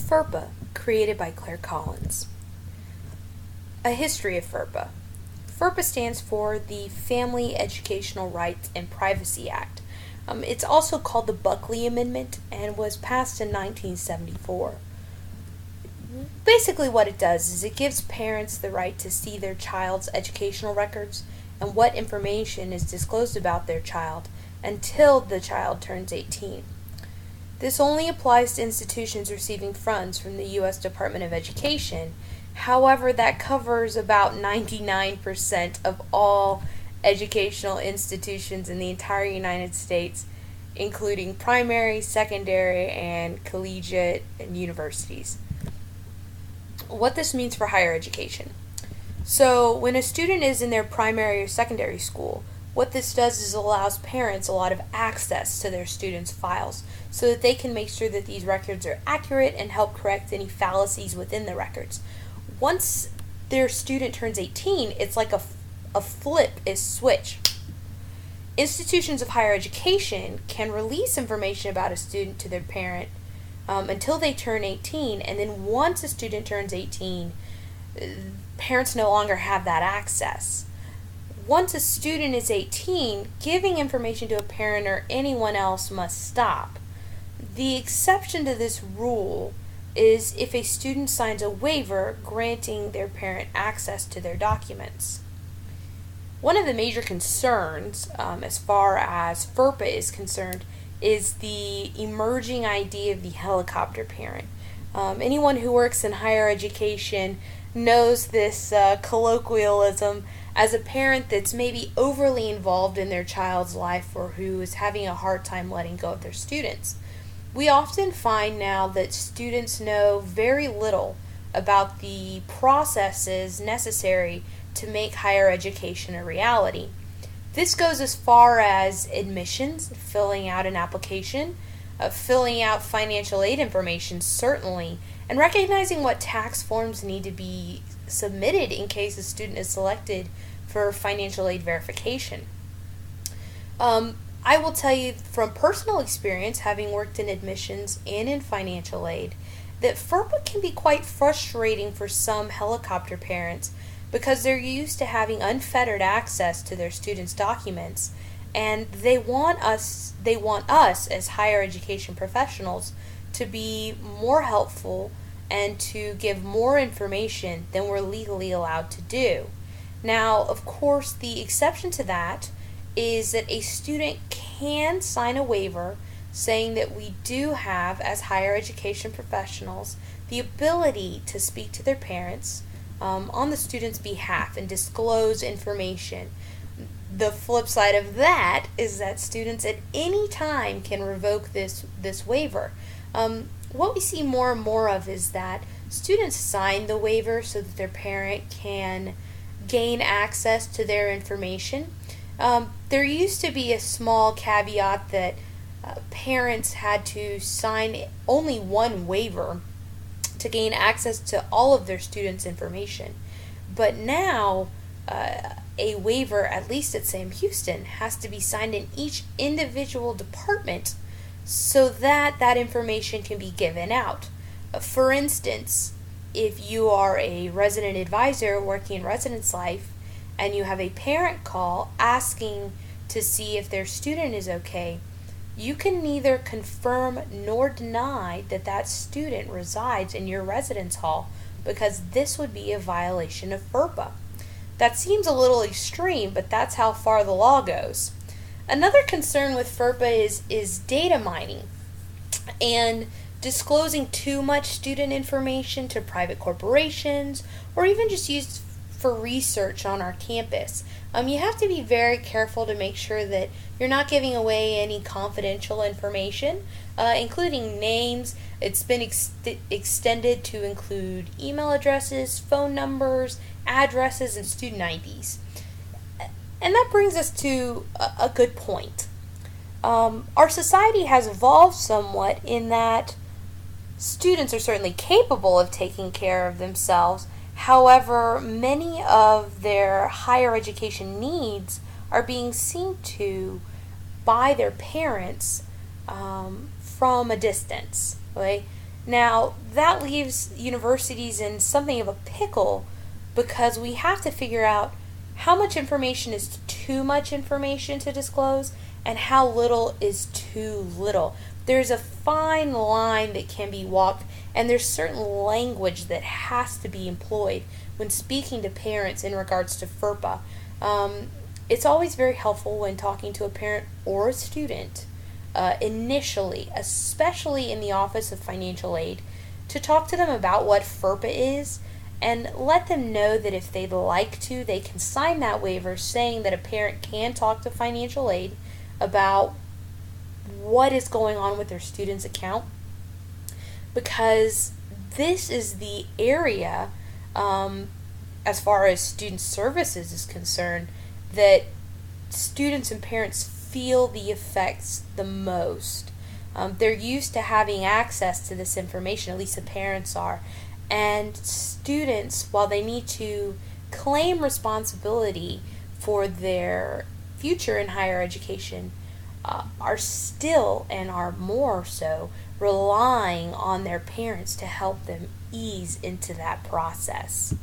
FERPA, created by Claire Collins. A history of FERPA. FERPA stands for the Family Educational Rights and Privacy Act. It's also called the Buckley Amendment and was passed in 1974. Basically what it does is it gives parents the right to see their child's educational records and what information is disclosed about their child until the child turns 18. This only applies to institutions receiving funds from the U.S. Department of Education. However, that covers about 99% of all educational institutions in the entire United States, including primary, secondary, and collegiate and universities. What this means for higher education. So, when a student is in their primary or secondary school, what this does is allows parents a lot of access to their students' files so that they can make sure that these records are accurate and help correct any fallacies within the records. Once their student turns 18, it's like a flip is switch. Institutions of higher education can release information about a student to their parent until they turn 18, and then once a student turns 18, parents no longer have that access. Once a student is 18, giving information to a parent or anyone else must stop. The exception to this rule is if a student signs a waiver granting their parent access to their documents. One of the major concerns, as far as FERPA is concerned, is the emerging idea of the helicopter parent. Anyone who works in higher education knows this colloquialism as a parent that's maybe overly involved in their child's life or who is having a hard time letting go of their students. We often find now that students know very little about the processes necessary to make higher education a reality. This goes as far as admissions, filling out an application, filling out financial aid information, certainly, and recognizing what tax forms need to be submitted in case a student is selected for financial aid verification. I will tell you from personal experience, having worked in admissions and in financial aid, that FERPA can be quite frustrating for some helicopter parents because they're used to having unfettered access to their students' documents, and they want us as higher education professionals to be more helpful and to give more information than we're legally allowed to do. Now, of course, the exception to that is that a student can sign a waiver saying that we do have, as higher education professionals, the ability to speak to their parents on the student's behalf and disclose information. The flip side of that is that students at any time can revoke this waiver. What we see more and more of is that students sign the waiver so that their parent can gain access to their information. There used to be a small caveat that parents had to sign only one waiver to gain access to all of their students' information. But now, a waiver, at least at Sam Houston, has to be signed in each individual department so that that information can be given out. For instance, if you are a resident advisor working in residence life and you have a parent call asking to see if their student is okay, you can neither confirm nor deny that that student resides in your residence hall because this would be a violation of FERPA. That seems a little extreme, but that's how far the law goes. Another concern with FERPA is data mining and disclosing too much student information to private corporations or even just used for research on our campus. You have to be very careful to make sure that you're not giving away any confidential information, including names. It's been extended to include email addresses, phone numbers, addresses, and student IDs. And that brings us to a good point. Our society has evolved somewhat in that students are certainly capable of taking care of themselves. However, many of their higher education needs are being seen to by their parents from a distance. Right? Now, that leaves universities in something of a pickle because we have to figure out how much information is too much information to disclose and how little is too little. There's a fine line that can be walked, and there's certain language that has to be employed when speaking to parents in regards to FERPA. It's always very helpful when talking to a parent or a student initially, especially in the Office of Financial Aid, to talk to them about what FERPA is and let them know that if they'd like to, they can sign that waiver saying that a parent can talk to financial aid about what is going on with their student's account, because this is the area, as far as student services is concerned, that students and parents feel the effects the most. They're used to having access to this information, at least the parents are. And students, while they need to claim responsibility for their future in higher education, are still, and are more so, relying on their parents to help them ease into that process.